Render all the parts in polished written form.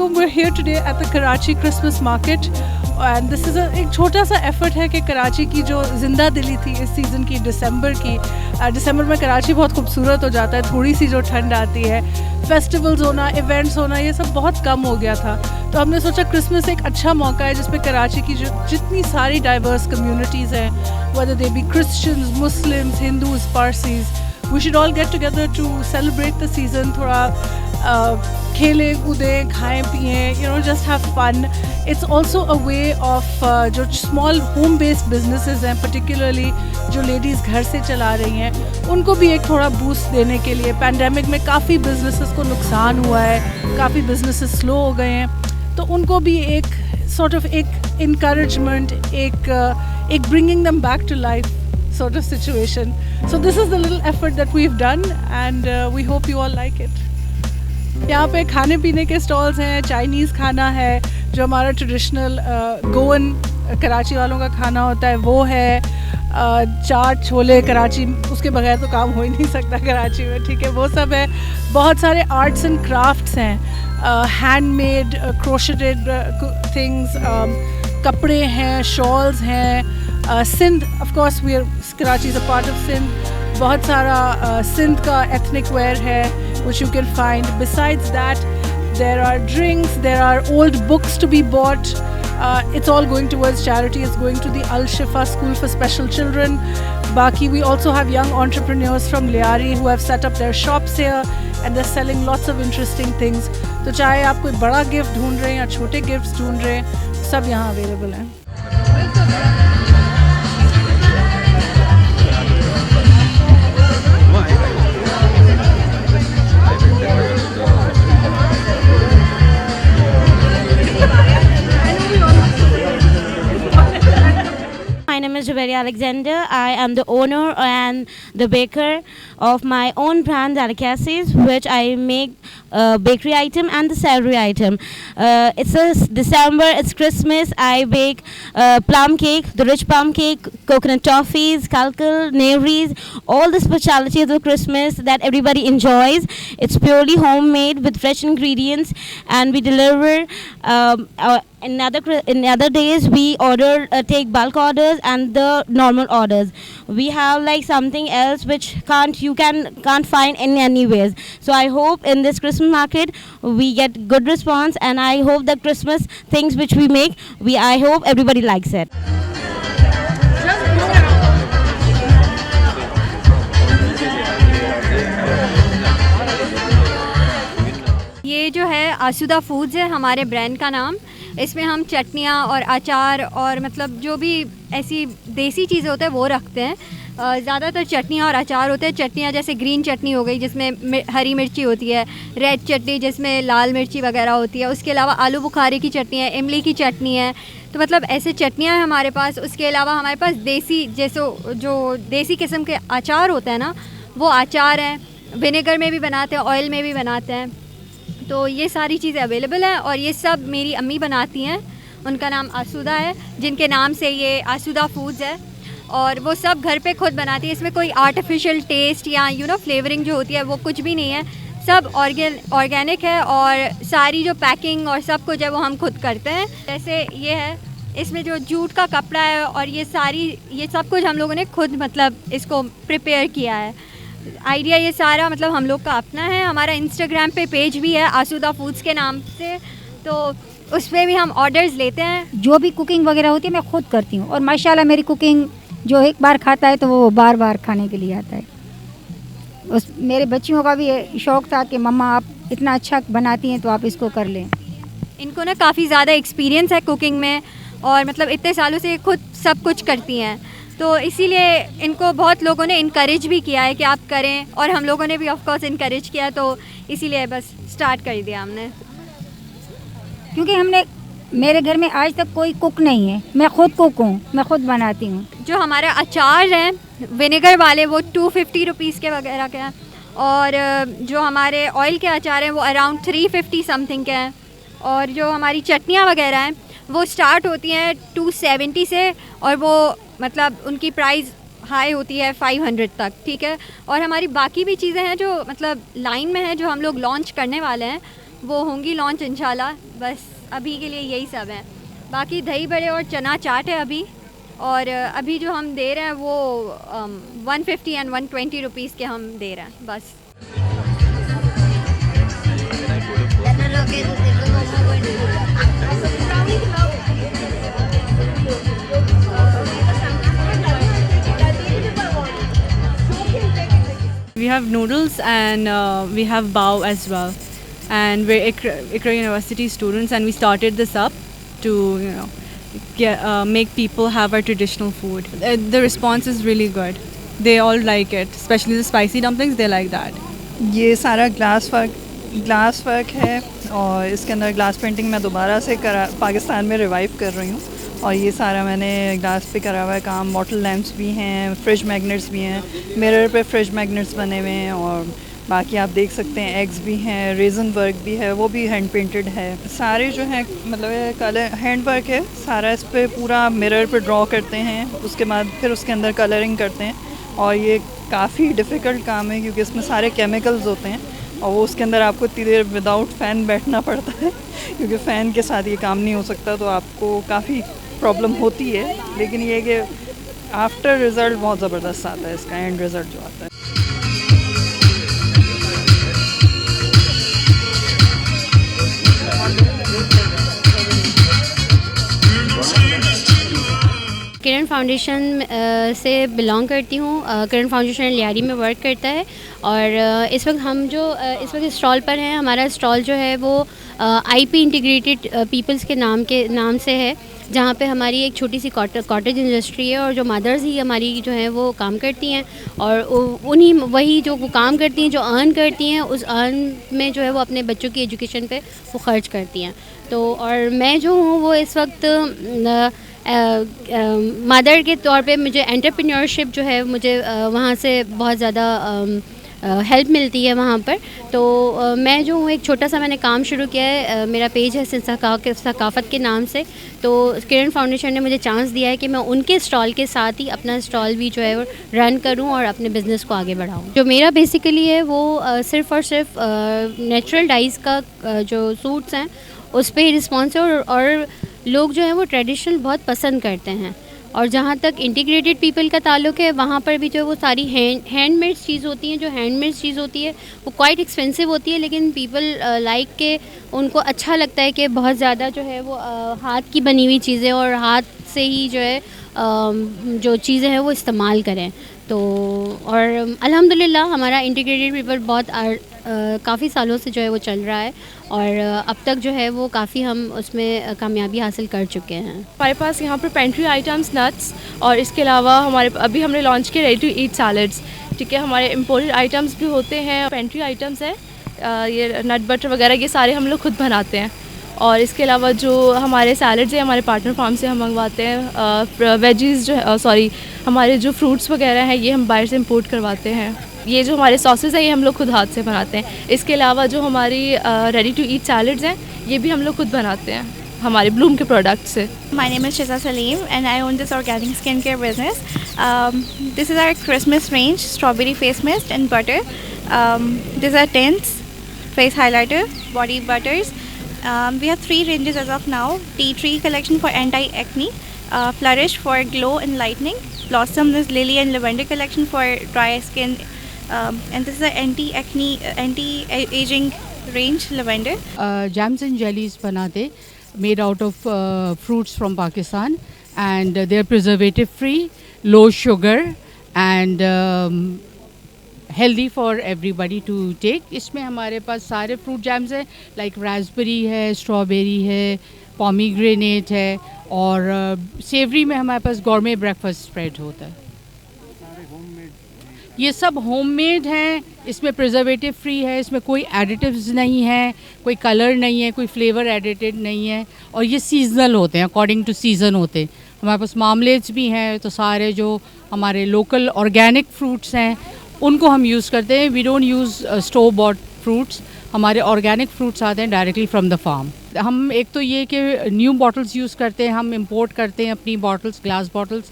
Assalamualaikum. We're here today at the Karachi Christmas Market and this is एक छोटा सा effort है कि कराची की जो जिंदा दिली थी इस सीज़न की दिसंबर में कराची बहुत खूबसूरत हो जाता है, थोड़ी सी जो ठंड आती है, फेस्टिवल्स होना, इवेंट्स होना, ये सब बहुत कम हो गया था। तो हमने सोचा क्रिसमस एक अच्छा मौका है जिसमें कराची की जो जितनी सारी डाइवर्स कम्युनिटीज़ हैं, whether they be Christians, Muslims, Hindus, Parsis, we should all get together to celebrate the season. थोड़ा खेलें कूदें, खाएं पिएं, just have fun. It's also a way of जो small home based businesses हैं, particularly जो ladies घर से चला रही हैं, उनको भी एक थोड़ा boost देने के लिए। पैंडेमिक में काफ़ी businesses को नुकसान हुआ है, काफ़ी businesses slow हो गए हैं, तो उनको भी एक sort of एक encouragement, एक bringing them back to life sort of situation. So this is the little effort that we've done and we hope you all like it. यहाँ पे खाने पीने के स्टॉल्स हैं, चाइनीज़ खाना है जो हमारा ट्रेडिशनल गोवन कराची वालों का खाना होता है वो है, चाट छोले कराची, उसके बगैर तो काम हो ही नहीं सकता कराची में, ठीक है, वो सब है। बहुत सारे आर्ट्स एंड क्राफ्ट्स हैं, हैंडमेड क्रोशेटेड थिंग्स, कपड़े हैं, शॉल्स हैं, Sindh, of course we are, Karachi is a part of Sindh, बहुत सारा सिंध का एथनिक वेयर है which you can find. Besides that, there are drinks, there are old books to be bought. It's all going towards charity. It's going to the Al Shifa School for Special Children. Baki, we also have young entrepreneurs from Liari who have set up their shops here and they're selling lots of interesting things. तो चाहे आप कोई बड़ा gift ढूंढ रहे हैं या छोटे गिफ्ट्स ढूंढ रहे हैं, सब यहाँ अवेलेबल हैं। My name is Jabari Alexander. I am the owner and the baker of my own brand Delicacies, which I make bakery item and the savory item. It's December, it's Christmas. I bake plum cake, the rich plum cake, coconut toffees, kalkal, navries, all the specialities of Christmas that everybody enjoys. It's purely homemade with fresh ingredients, and we deliver. In other days we take bulk orders and the normal orders. We have like something else which you can't find in any ways. So I hope in this Christmas market we get good response, and I hope the Christmas things which we make, I hope everybody likes it. ये जो है आसूदा foods है हमारे brand का नाम। इसमें हम चटनियाँ और अचार और मतलब जो भी ऐसी देसी चीज़ें होते हैं वो रखते हैं। ज़्यादातर चटनियाँ और अचार होते हैं। चटनियाँ जैसे ग्रीन चटनी हो गई जिसमें हरी मिर्ची होती है, रेड चटनी जिसमें लाल मिर्ची वगैरह होती है, उसके अलावा आलू बुखारे की चटनी है, इमली की चटनी है, तो मतलब ऐसे चटनियाँ हैं हमारे पास। उसके अलावा हमारे पास देसी जैसे जो देसी किस्म के अचार होते हैं ना, वो अचार हैं, विनेगर में भी बनाते हैं, ऑयल में भी बनाते हैं। तो ये सारी चीज़ें अवेलेबल हैं और ये सब मेरी अम्मी बनाती हैं, उनका नाम आसूदा है, जिनके नाम से ये आसूदा फूड्स है, और वो सब घर पे खुद बनाती है। इसमें कोई आर्टिफिशियल टेस्ट या फ्लेवरिंग जो होती है वो कुछ भी नहीं है, सब ऑर्गेनिक है, और सारी जो पैकिंग और सब कुछ है वो हम खुद करते हैं। जैसे ये है, इसमें जो जूट का कपड़ा है और ये सब कुछ हम लोगों ने खुद मतलब इसको प्रिपेयर किया है। आइडिया ये सारा मतलब हम लोग का अपना है। हमारा इंस्टाग्राम पे पेज भी है आसूदा फूड्स के नाम से, तो उस पर भी हम ऑर्डर्स लेते हैं। जो भी कुकिंग वगैरह होती है मैं खुद करती हूँ, और माशाल्लाह मेरी कुकिंग जो एक बार खाता है तो वो बार बार खाने के लिए आता है। मेरे बच्चियों का भी शौक़ था कि मम्मा आप इतना अच्छा बनाती हैं तो आप इसको कर लें। इनको ना काफ़ी ज़्यादा एक्सपीरियंस है कुकिंग में, और मतलब इतने सालों से खुद सब कुछ करती हैं, तो इसीलिए इनको बहुत लोगों ने इनकरेज भी किया है कि आप करें, और हम लोगों ने भी ऑफ कोर्स इनकरेज किया, तो इसीलिए बस स्टार्ट कर दिया हमने। क्योंकि मेरे घर में आज तक कोई कुक नहीं है, मैं खुद कुक हूँ, मैं खुद बनाती हूँ। जो हमारे अचार हैं विनेगर वाले वो 250 रुपीज़ के वगैरह के हैं, और जो हमारे ऑयल के अचार हैं वो अराउंड 350 समथिंग के हैं, और जो हमारी चटनियाँ वगैरह हैं वो स्टार्ट होती हैं 270 से, और वो मतलब उनकी प्राइस हाई होती है 500 तक, ठीक है। और हमारी बाकी भी चीज़ें हैं जो मतलब लाइन में हैं, जो हम लोग लॉन्च करने वाले हैं, वो होंगी लॉन्च इंशाल्लाह। बस अभी के लिए यही सब है। बाकी दही बड़े और चना चाट है अभी, और अभी जो हम दे रहे हैं वो 150 एंड 120 रुपीज़ के हम दे रहे हैं बस। We have noodles and we have bao as well, and we're Iqra University students, and we started this up to make people have our traditional food. The response is really good. They all like it, especially the spicy dumplings. They like that. ये सारा glass work है और इसके अंदर glass painting मैं दोबारा से पाकिस्तान में रिवाइव कर रही हूँ। और ये सारा मैंने ग्लास पे करा हुआ है काम। बॉटल लैम्प्स भी हैं, फ्रिज मैग्नेट्स भी हैं, मिरर पे फ्रिज मैग्नेट्स बने हुए हैं, और बाकी आप देख सकते हैं एग्स भी हैं, रेजन वर्क भी है, वो भी हैंड पेंटेड है। सारे जो हैं मतलब कलर हैंड वर्क है सारा। इस पे पूरा मिरर पे ड्रॉ करते हैं, उसके बाद फिर उसके अंदर कलरिंग करते हैं। और ये काफ़ी डिफ़िकल्ट काम है क्योंकि इसमें सारे केमिकल्स होते हैं, और वो उसके अंदर आपको इतनी देर विदाउट फ़ैन बैठना पड़ता है क्योंकि फ़ैन के साथ ये काम नहीं हो सकता, तो आपको काफ़ी प्रॉब्लम होती है। लेकिन ये कि आफ्टर रिज़ल्ट बहुत ज़बरदस्त आता है, इसका एंड रिज़ल्ट जो आता है। किरण फाउंडेशन से बिलोंग करती हूँ। किरण फाउंडेशन लियारी में वर्क करता है, और इस वक्त हम जो इस वक्त स्टॉल पर हैं, हमारा स्टॉल जो है वो आईपी इंटीग्रेटेड पीपल्स के नाम से है, जहाँ पे हमारी एक छोटी सी कॉटेज इंडस्ट्री है, और जो मदर्स ही हमारी जो हैं वो काम करती हैं, और उन्हीं वही जो वो काम करती हैं, जो अर्न करती हैं, उस अर्न में जो है वो अपने बच्चों की एजुकेशन पे वो खर्च करती हैं। तो और मैं जो हूँ वो इस वक्त मदर के तौर पे मुझे एंटरप्रेन्योरशिप जो है मुझे वहाँ से बहुत ज़्यादा हेल्प मिलती है वहाँ पर। तो मैं जो हूँ एक छोटा सा मैंने काम शुरू किया है, मेरा पेज है सकाफ़त के नाम से। तो किरण फाउंडेशन ने मुझे चांस दिया है कि मैं उनके स्टॉल के साथ ही अपना स्टॉल भी जो है वो रन करूँ और अपने बिज़नेस को आगे बढ़ाऊँ। जो मेरा बेसिकली है वो सिर्फ़ और सिर्फ नेचुरल डाइज़ का जो सूट्स हैं उस पर ही रिस्पॉन्स है, और लोग जो हैं वो ट्रेडिशनल बहुत पसंद करते हैं। और जहाँ तक इंटीग्रेटेड पीपल का ताल्लुक है, वहाँ पर भी जो है वो सारी हैंडमेड चीज़ होती हैं। जो हैंडमेड चीज़ होती है वो क्वाइट एक्सपेंसिव होती है, लेकिन पीपल लाइक के उनको अच्छा लगता है कि बहुत ज़्यादा जो है वो हाथ की बनी हुई चीज़ें और हाथ से ही जो है जो चीज़ें हैं वो इस्तेमाल करें। तो और अल्हम्दुलिल्लाह हमारा इंटीग्रेटेड पीपल बहुत काफ़ी सालों से जो है वो चल रहा है, और अब तक जो है वो काफ़ी हम उसमें कामयाबी हासिल कर चुके हैं। हमारे पास यहाँ पर पेंट्री आइटम्स, नट्स, और इसके अलावा हमारे अभी हमने लॉन्च किए रेडी टू ईट सैलड्स। ठीक है, हमारे इम्पोर्टेड आइटम्स भी होते हैं। पेंट्री आइटम्स है, ये नट बटर वगैरह ये सारे हम लोग खुद बनाते हैं। और इसके अलावा जो हमारे सैलड्स हैं हमारे पार्टनर फार्म से हम मंगवाते हैं। वेजीज़ जो हमारे जो फ्रूट्स वगैरह हैं ये हम बाहर से इंपोर्ट करवाते हैं। ये जो हमारे सॉसेस हैं ये हम लोग खुद हाथ से बनाते हैं। इसके अलावा जो हमारी रेडी टू ईट सैलड्स हैं ये भी हम लोग खुद बनाते हैं हमारे ब्लूम के प्रोडक्ट से। My name is Shiza Salim and I own this organic skincare business. This is our Christmas range, strawberry face mist and butter. These are tints, face highlighter, body butters. We have 3 ranges as of now. Tea tree collection for anti-acne, flourish for glow and lightening, blossom is lily and lavender collection for dry skin, and this is an anti-acne, anti-aging range lavender. Jams and jellies banate made out of fruits from Pakistan, and they're preservative free, low sugar, and healthy for everybody to take. इसमें हमारे पास सारे fruit jams हैं, like raspberry है, strawberry है, pomegranate है, और सेवरी में हमारे पास गॉर्मे ब्रेकफास्ट स्प्रेड होता है। ये सब होममेड हैं, इसमें प्रिजर्वेटिव फ्री है, इसमें कोई एडिटिव्स नहीं है, कोई कलर नहीं है, कोई फ्लेवर एडिटेड नहीं है, और ये सीजनल होते हैं, अकॉर्डिंग टू सीज़न होते हैं। हमारे पास मामलेट्स भी हैं, तो सारे जो हमारे लोकल ऑर्गेनिक फ्रूट्स हैं उनको हम यूज़ करते हैं। We don't use store bought fruits, हमारे ऑर्गेनिक फ्रूट्स आते हैं डायरेक्टली फ्रॉम द फार्म। हम एक तो ये कि न्यू बॉटल्स यूज़ करते हैं, हम इंपोर्ट करते हैं अपनी बॉटल्स, ग्लास बॉटल्स,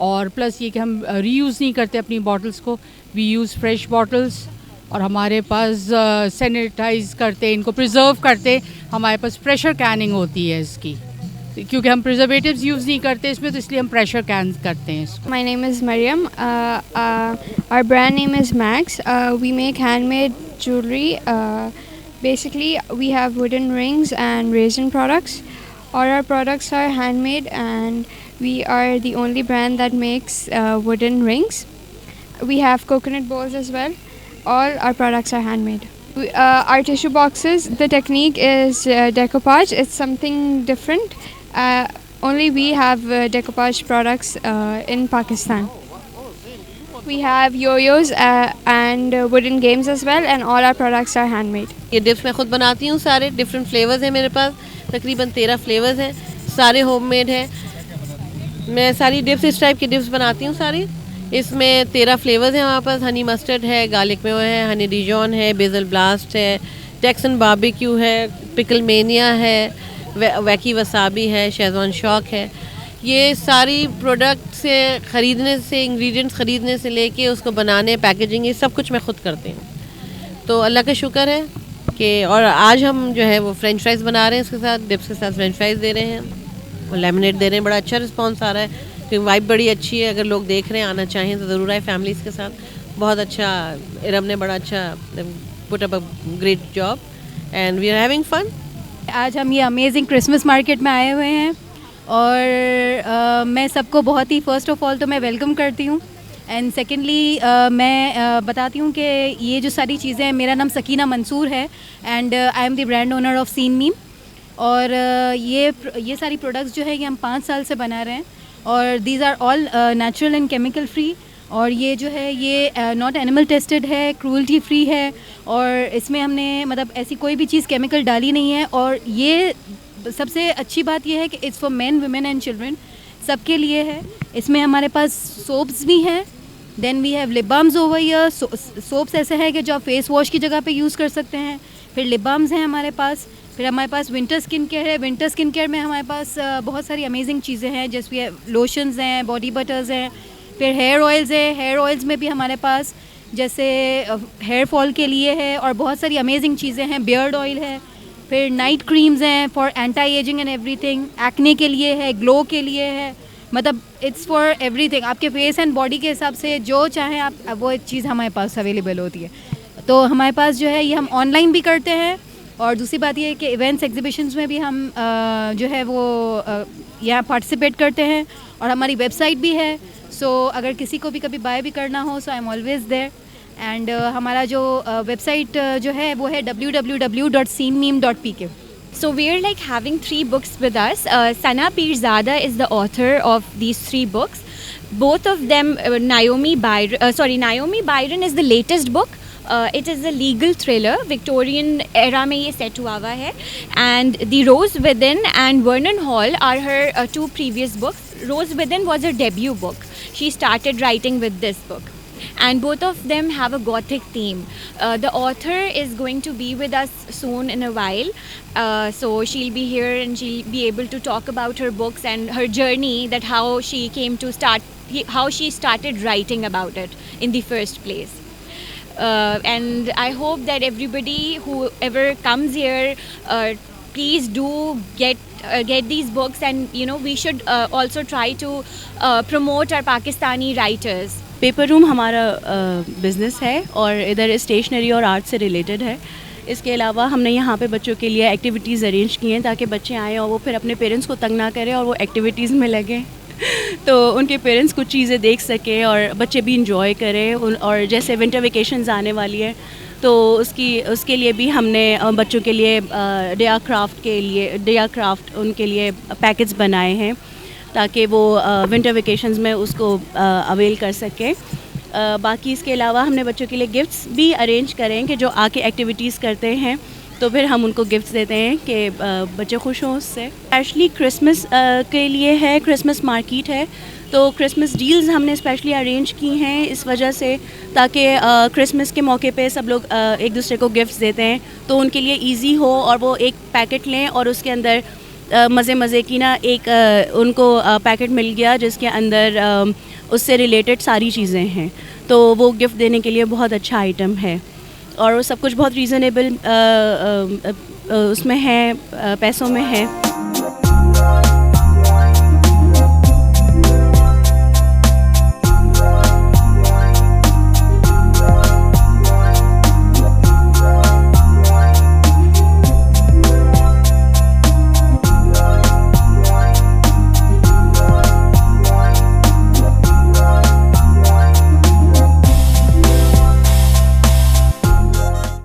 और प्लस ये कि हम रीयूज़ नहीं करते अपनी बॉटल्स को। वी यूज़ फ्रेश बॉटल्स, और हमारे पास सैनिटाइज करते, इनको प्रिजर्व करते, हमारे पास प्रेशर कैनिंग होती है इसकी, क्योंकि हम प्रिजर्वेटिव्स यूज़ नहीं करते इसमें, तो इसलिए हम प्रेशर कैन करते हैं इसको। My name is Mariam. Our brand name is Max. We make handmade jewelry. Basically, we have wooden rings and resin products. All our products are handmade, and we are the only brand that makes wooden rings. We have coconut bowls as well. All our products are handmade. Our tissue boxes, the technique is decoupage. It's something different. Only we have decoupage products in Pakistan. We have yo-yos and wooden games as well, and all our products are handmade. ये dips मैं खुद बनाती हूँ, सारे different flavours हैं मेरे पास, तकरीबन 13 flavours हैं, सारे होममेड हैं। मैं सारी डिप्स इस टाइप की डिप्स बनाती हूँ सारी। इसमें 13 फ्लेवर्स हैं हमारे पास। हनी मस्टर्ड है, गार्लिक मेयो है, हनी डिजॉन है, बेजल ब्लास्ट है, टेक्सन बारबेक्यू है, पिकल मेनिया है, वैकी वसाबी है, शेजवान शौक है। ये सारी प्रोडक्ट से ख़रीदने से, इंग्रेडिएंट्स ख़रीदने से लेके उसको बनाने, पैकेजिंग, ये सब कुछ मैं खुद करती हूँ। तो अल्लाह का शुक्र है कि और आज हम जो है वो फ्रेंच फ्राइज़ बना रहे हैं, इसके साथ डिप्स के साथ फ्रेंच फ्राइज़ दे रहे हैं और लेमनेड दे रहे हैं। बड़ा अच्छा रिस्पांस आ रहा है, क्योंकि वाइब बड़ी अच्छी है। अगर लोग देख रहे हैं, आना चाहें तो ज़रूर आए फैमिलीज़ के साथ। बहुत अच्छा, इरम ने बड़ा अच्छा put up a great job and we are having fun. आज हम ये अमेजिंग क्रिसमस मार्केट में आए हुए हैं और मैं सबको बहुत ही फ़र्स्ट ऑफ ऑल तो मैं वेलकम करती हूँ, एंड सेकेंडली मैं बताती हूँ कि ये जो सारी चीज़ें हैं, मेरा नाम सकीना मंसूर है and I am the brand owner of Seen Meem. और ये सारी प्रोडक्ट्स जो है ये हम 5 साल से बना रहे हैं और these are all natural and chemical free. और ये जो है ये नॉट एनिमल टेस्टेड है, क्रूअल्टी फ्री है और इसमें हमने मतलब ऐसी कोई भी चीज़ केमिकल डाली नहीं है। और ये सबसे अच्छी बात ये है कि it's for men, women and children, सबके लिए है। इसमें हमारे पास सोप्स भी हैं, then we have lip balms over year. Soaps ऐसे है कि जो आप फेस वॉश की जगह पे यूज़ कर सकते हैं। फिर लिप बाम्स हैं हमारे पास। फिर हमारे पास विंटर स्किन केयर है। विंटर स्किन केयर में हमारे पास बहुत सारी अमेजिंग चीज़ें हैं, जैसे लोशंस हैं, बॉडी बटर्स हैं। फिर हेयर ऑयल्स है, हेयर ऑयल्स में भी हमारे पास जैसे हेयर फॉल के लिए है और बहुत सारी अमेजिंग चीज़ें हैं। बियर्ड ऑयल है, फिर नाइट क्रीम्स हैं for anti ageing and everything. Acne के लिए है, ग्लो के लिए है, मतलब इट्स फॉर एवरीथिंग। आपके फेस एंड बॉडी के हिसाब से जो चाहें आप, वो चीज़ हमारे पास अवेलेबल होती है। तो हमारे पास जो है ये हम ऑनलाइन भी करते हैं और दूसरी बात ये है कि इवेंट्स एग्जीबिशंस में भी हम जो है वो यहाँ पार्टिसिपेट करते हैं और हमारी वेबसाइट भी है। सो अगर किसी को भी कभी बाय भी करना हो, so I am always there. And हमारा जो वेबसाइट जो है वो है www.seenmeme.pk. So we're like having 3 books with us. Sana Pirzada is the author of these 3 books. Both of them, Naomi Byron is the latest book. It is a legal thriller, Victorian era में ये set हुआ हुआ है. And The Rose Within and Vernon Hall are her 2 previous books. Rose Within was her debut book. She started writing with this book. And both of them have a gothic theme. The author is going to be with us soon in a while. So she'll be here and she'll be able to talk about her books and her journey, that how she started writing about it in the first place. And I hope that everybody, whoever comes here, please do get these books, and we should also try to promote our Pakistani writers. Paper room हमारा business है और इधर stationery और art से related है। इसके अलावा हमने यहाँ पे बच्चों के लिए एक्टिविटीज़ अरेंज की हैं ताकि बच्चे आएँ और वो फिर अपने पेरेंट्स को तंग ना करें और वो एक्टिविटीज़ में लगें तो उनके पेरेंट्स कुछ चीज़ें देख सकें और बच्चे भी इंजॉय करें। और जैसे विंटर वेकेशंस आने वाली है तो उसके लिए भी हमने बच्चों के लिए डेयर क्राफ्ट उनके लिए पैकेट्स बनाए हैं ताकि वो विंटर वेकेशंस में उसको अवेल कर सकें। बाकी इसके अलावा हमने बच्चों के लिए गिफ्ट्स भी अरेंज करें कि जो आके एक्टिविटीज़ करते हैं तो फिर हम उनको गिफ्ट्स देते हैं कि बच्चे खुश हों उससे। स्पेशली क्रिसमस के लिए है, क्रिसमस मार्केट है, तो क्रिसमस डील्स हमने स्पेशली अरेंज की हैं इस वजह से ताकि क्रिसमस के मौके पे सब लोग एक दूसरे को गिफ्ट्स देते हैं तो उनके लिए इजी हो और वो एक पैकेट लें और उसके अंदर मज़े की ना एक उनको पैकेट मिल गया जिसके अंदर उससे रिलेटेड सारी चीज़ें हैं, तो वो गिफ्ट देने के लिए बहुत अच्छा आइटम है। और वो सब कुछ बहुत रीज़नेबल उसमें है, पैसों में है।